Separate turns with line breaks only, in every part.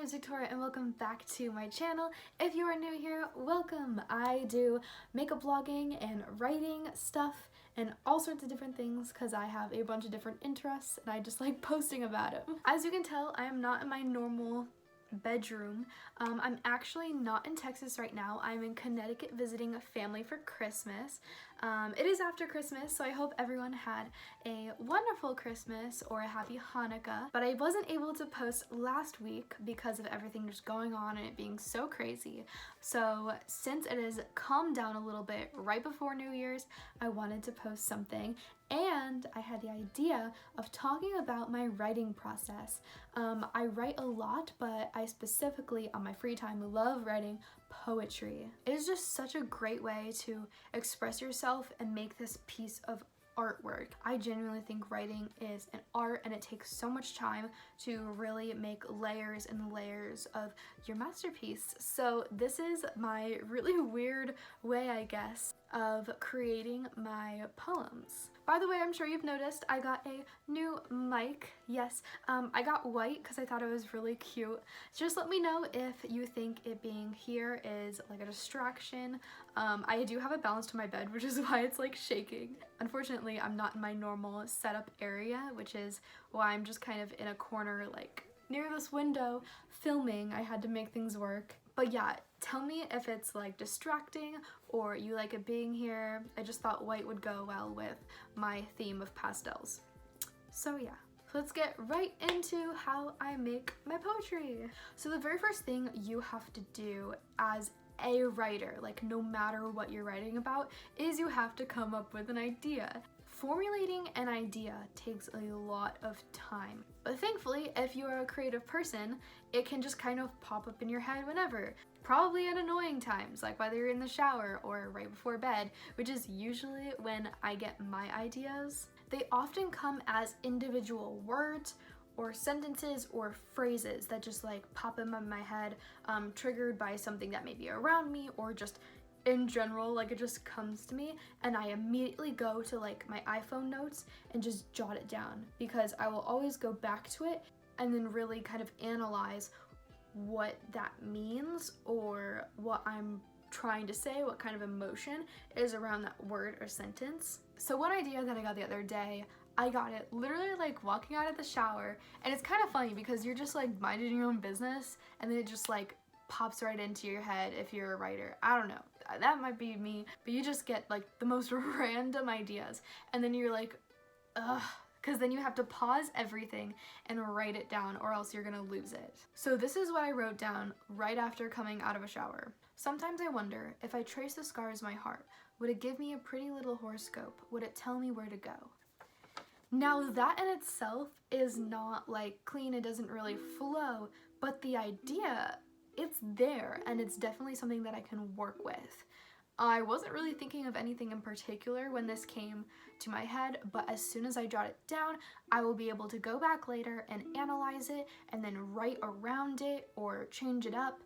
name is Victoria and welcome back to my channel. If you are new here, welcome. I do makeup blogging and writing stuff and all sorts of different things because I have a bunch of different interests and I just like posting about them. As you can tell, I am not in my normal bedroom. I'm actually not in Texas right now. I'm in Connecticut visiting a family for Christmas. It is after Christmas, so I hope everyone had a wonderful Christmas or a happy Hanukkah, but I wasn't able to post last week because of everything just going on and it being so crazy. So since it has calmed down a little bit right before New Year's, I wanted to post something. And I had the idea of talking about my writing process. I write a lot, but I specifically, on my free time, love writing poetry. It is just such a great way to express yourself and make this piece of artwork. I genuinely think writing is an art and it takes so much time to really make layers and layers of your masterpiece. So this is my really weird way, I guess, of creating my poems. By the way, I'm sure you've noticed I got a new mic. Yes, I got white because I thought it was really cute. Just let me know if you think it being here is like a distraction. I do have it balanced to my bed, which is why it's like shaking. Unfortunately, I'm not in my normal setup area, which is why I'm just kind of in a corner like near this window filming. I had to make things work. But yeah, tell me if it's like distracting or you like it being here. I just thought white would go well with my theme of pastels. So yeah, let's get right into how I make my poetry. So the very first thing you have to do as a writer, like no matter what you're writing about, is you have to come up with an idea. Formulating an idea takes a lot of time, but thankfully, if you are a creative person, it can just kind of pop up in your head whenever. Probably at annoying times, like whether you're in the shower or right before bed, which is usually when I get my ideas. They often come as individual words or sentences or phrases that just like pop in my head, triggered by something that may be around me or just in general, like it just comes to me and I immediately go to like my iPhone notes and just jot it down because I will always go back to it and then really kind of analyze what that means or what I'm trying to say, what kind of emotion is around that word or sentence. So one idea that I got the other day, I got it literally like walking out of the shower, and it's kind of funny because you're just like minding your own business and then it just like pops right into your head if you're a writer. I don't know, that might be me, but you just get like the most random ideas and then you're like, ugh, because then you have to pause everything and write it down or else you're gonna lose it. So this is what I wrote down right after coming out of a shower. Sometimes I wonder, if I trace the scars of my heart, would it give me a pretty little horoscope? Would it tell me where to go? Now that in itself is not like clean, it doesn't really flow, but the idea, it's there and it's definitely something that I can work with. I wasn't really thinking of anything in particular when this came to my head, but as soon as I jot it down, I will be able to go back later and analyze it and then write around it or change it up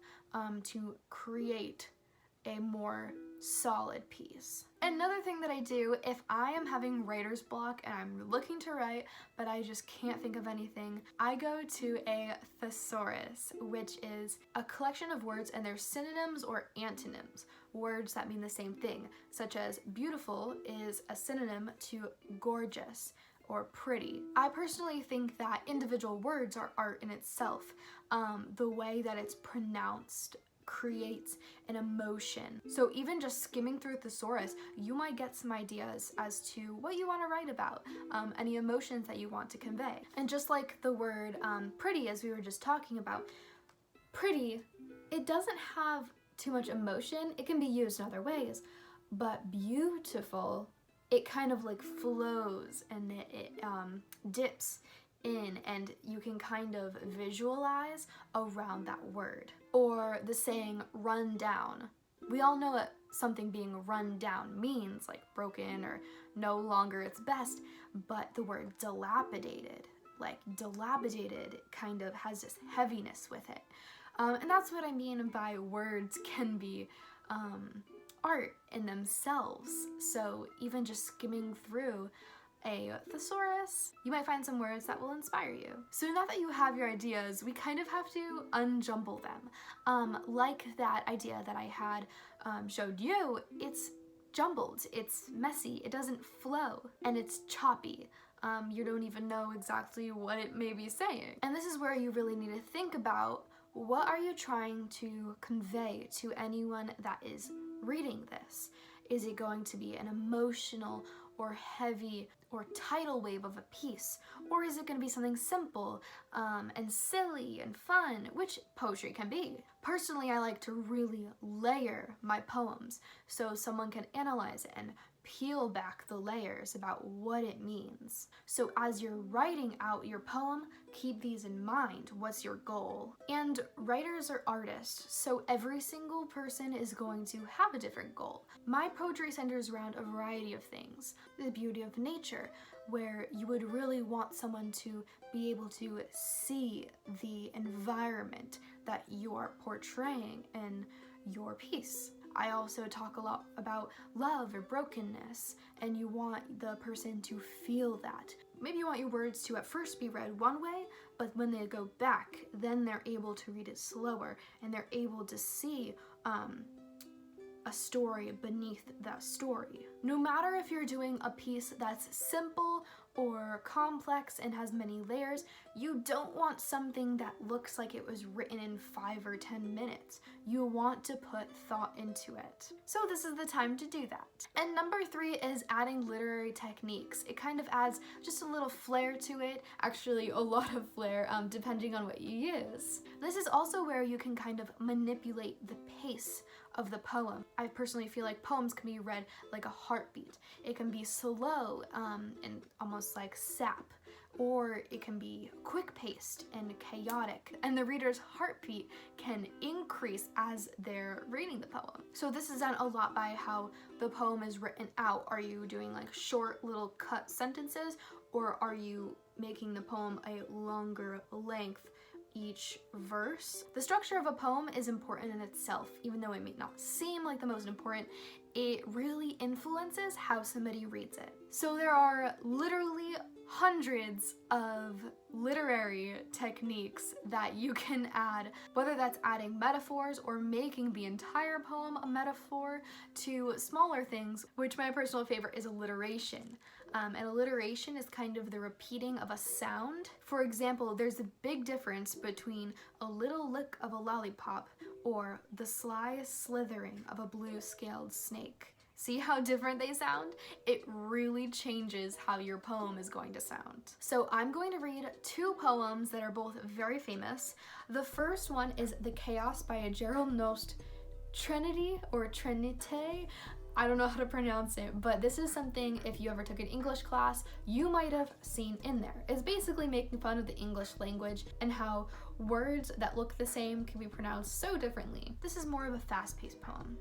to create a more solid piece. Another thing that I do if I am having writer's block and I'm looking to write but I just can't think of anything, I go to a thesaurus, which is a collection of words and their synonyms or antonyms, words that mean the same thing, such as beautiful is a synonym to gorgeous or pretty. I personally think that individual words are art in itself. The way that it's pronounced creates an emotion. So even just skimming through thesaurus, you might get some ideas as to what you want to write about, any emotions that you want to convey. And just like the word pretty, as we were just talking about, pretty, it doesn't have too much emotion. It can be used in other ways, but beautiful, it kind of like flows and it dips in and you can kind of visualize around that word. Or the saying run down. We all know what something being run down means, like broken or no longer its best, but the word dilapidated, like dilapidated kind of has this heaviness with it. And that's what I mean by words can be art in themselves. So even just skimming through a thesaurus. You might find some words that will inspire you. So now that you have your ideas, we kind of have to unjumble them. Like that idea that I had showed you, it's jumbled, it's messy, it doesn't flow, and it's choppy. You don't even know exactly what it may be saying. And this is where you really need to think about, what are you trying to convey to anyone that is reading this? Is it going to be an emotional or heavy or tidal wave of a piece? Or is it going to be something simple and silly and fun, which poetry can be? Personally, I like to really layer my poems so someone can analyze it and peel back the layers about what it means. So as you're writing out your poem, keep these in mind. What's your goal? And writers are artists, so every single person is going to have a different goal. My poetry centers around a variety of things. The beauty of nature, where you would really want someone to be able to see the environment that you're portraying in your piece. I also talk a lot about love or brokenness, and you want the person to feel that. Maybe you want your words to at first be read one way, but when they go back, then they're able to read it slower, and they're able to see a story beneath that story. No matter if you're doing a piece that's simple or complex and has many layers, you don't want something that looks like it was written in 5 or 10 minutes. You want to put thought into it. So this is the time to do that. And number 3 is adding literary techniques. It kind of adds just a little flair to it, actually a lot of flair, depending on what you use. This is also where you can kind of manipulate the pace of the poem. I personally feel like poems can be read like a heartbeat. It can be slow and almost like sap, or it can be quick-paced and chaotic, and the reader's heartbeat can increase as they're reading the poem. So this is done a lot by how the poem is written out. Are you doing like short little cut sentences, or are you making the poem a longer length each verse? The structure of a poem is important in itself, even though it may not seem like the most important. It really influences how somebody reads it. So there are literally hundreds of literary techniques that you can add, whether that's adding metaphors or making the entire poem a metaphor, to smaller things, which my personal favorite is alliteration. And alliteration is kind of the repeating of a sound. For example, there's a big difference between a little lick of a lollipop or the sly slithering of a blue-scaled snake. See how different they sound? It really changes how your poem is going to sound. So I'm going to read 2 poems that are both very famous. The first one is The Chaos by Gerald Nost Trinity or Trinite. I don't know how to pronounce it, but this is something, if you ever took an English class, you might have seen in there. It's basically making fun of the English language and how words that look the same can be pronounced so differently. This is more of a fast-paced poem.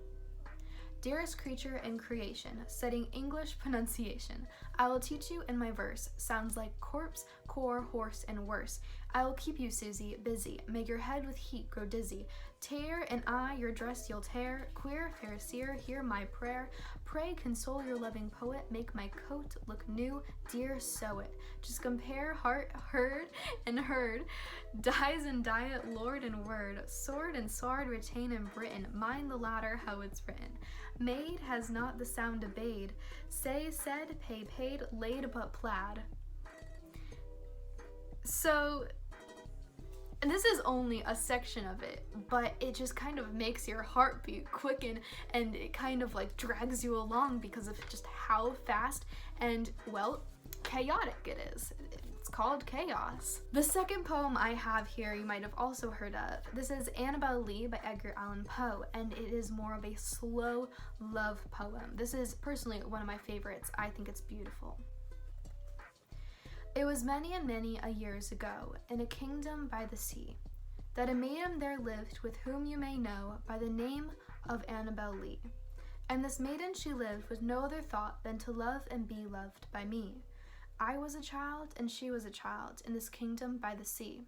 Dearest creature in creation, studying English pronunciation, I will teach you in my verse. Sounds like corpse, core, horse, and worse. I will keep you, Susie, busy. Make your head with heat grow dizzy. Tear and I your dress you'll tear. Queer, fair seer, hear my prayer. Pray, console your loving poet. Make my coat look new. Dear, sew it. Just compare heart, heard, and heard. Dies and diet, lord and word. Sword and sword retain in Britain. Mind the latter, how it's written. Maid has not the sound obeyed. Say, said, pay, paid, laid but plaid. So, and this is only a section of it, but it just kind of makes your heartbeat quicken, and it kind of like drags you along because of just how fast and, well, chaotic it is. It's called chaos. The second poem I have here you might have also heard of. This is Annabel Lee by Edgar Allan Poe, and it is more of a slow love poem. This is personally one of my favorites. I think it's beautiful. It was many and many a years ago, in a kingdom by the sea, that a maiden there lived with whom you may know by the name of Annabel Lee. And this maiden she lived with no other thought than to love and be loved by me. I was a child and she was a child in this kingdom by the sea,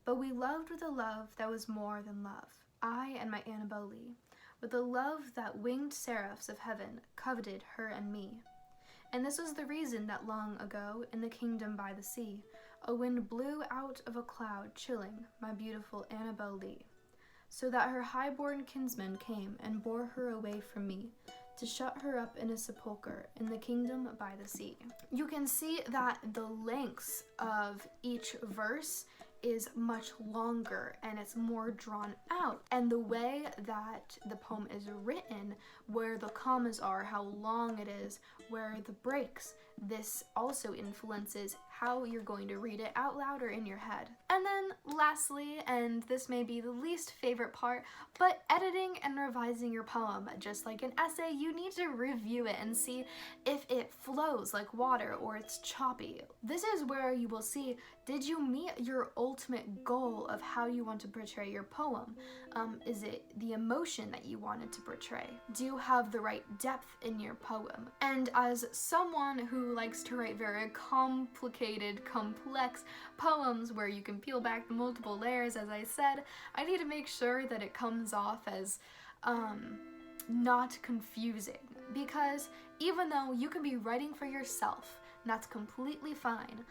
but we loved with a love that was more than love, I and my Annabel Lee, with a love that winged seraphs of heaven coveted her and me. And this was the reason that long ago, in the kingdom by the sea, a wind blew out of a cloud, chilling my beautiful Annabel Lee, so that her high-born kinsman came and bore her away from me, to shut her up in a sepulchre in the kingdom by the sea. You can see that the lengths of each verse is much longer and it's more drawn out. And the way that the poem is written, where the commas are, how long it is, where the breaks, this also influences how you're going to read it out loud or in your head. And then lastly, and this may be the least favorite part, but editing and revising your poem. Just like an essay, you need to review it and see if it flows like water or it's choppy. This is where you will see, did you meet your ultimate goal of how you want to portray your poem? Is it the emotion that you wanted to portray? Do you have the right depth in your poem? And as someone who likes to write very complicated, complex poems where you can peel back the multiple layers, as I said, I need to make sure that it comes off as not confusing. Because even though you can be writing for yourself, that's completely fine.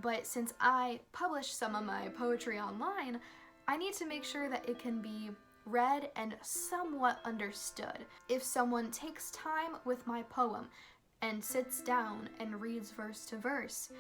But since I publish some of my poetry online, I need to make sure that it can be read and somewhat understood. If someone takes time with my poem and sits down and reads verse to verse,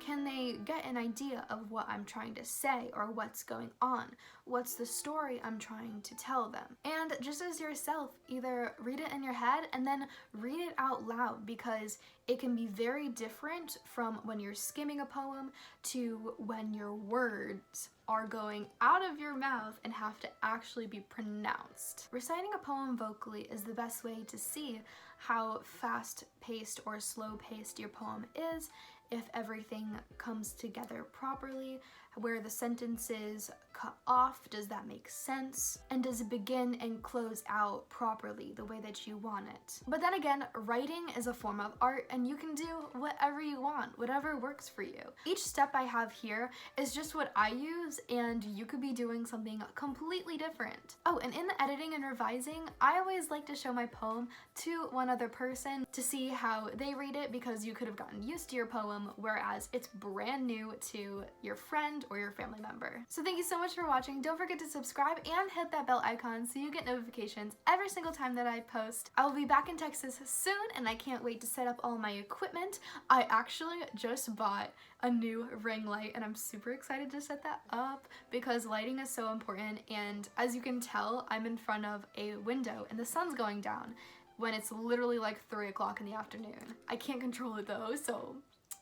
can they get an idea of what I'm trying to say or what's going on? What's the story I'm trying to tell them? And just as yourself, either read it in your head and then read it out loud, because it can be very different from when you're skimming a poem to when your words are going out of your mouth and have to actually be pronounced. Reciting a poem vocally is the best way to see how fast-paced or slow-paced your poem is, if everything comes together properly, where the sentences cut off, does that make sense? And does it begin and close out properly the way that you want it? But then again, writing is a form of art and you can do whatever you want, whatever works for you. Each step I have here is just what I use, and you could be doing something completely different. Oh, and in the editing and revising, I always like to show my poem to one other person to see how they read it, because you could have gotten used to your poem, whereas it's brand new to your friend or your family member. So thank you so much for watching. Don't forget to subscribe and hit that bell icon so you get notifications every single time that I post. I will be back in Texas soon and I can't wait to set up all my equipment. I actually just bought a new ring light and I'm super excited to set that up because lighting is so important, and as you can tell, I'm in front of a window and the sun's going down when it's literally like 3 o'clock in the afternoon. I can't control it though, so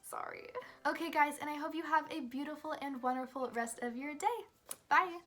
sorry. Okay guys, and I hope you have a beautiful and wonderful rest of your day. Bye!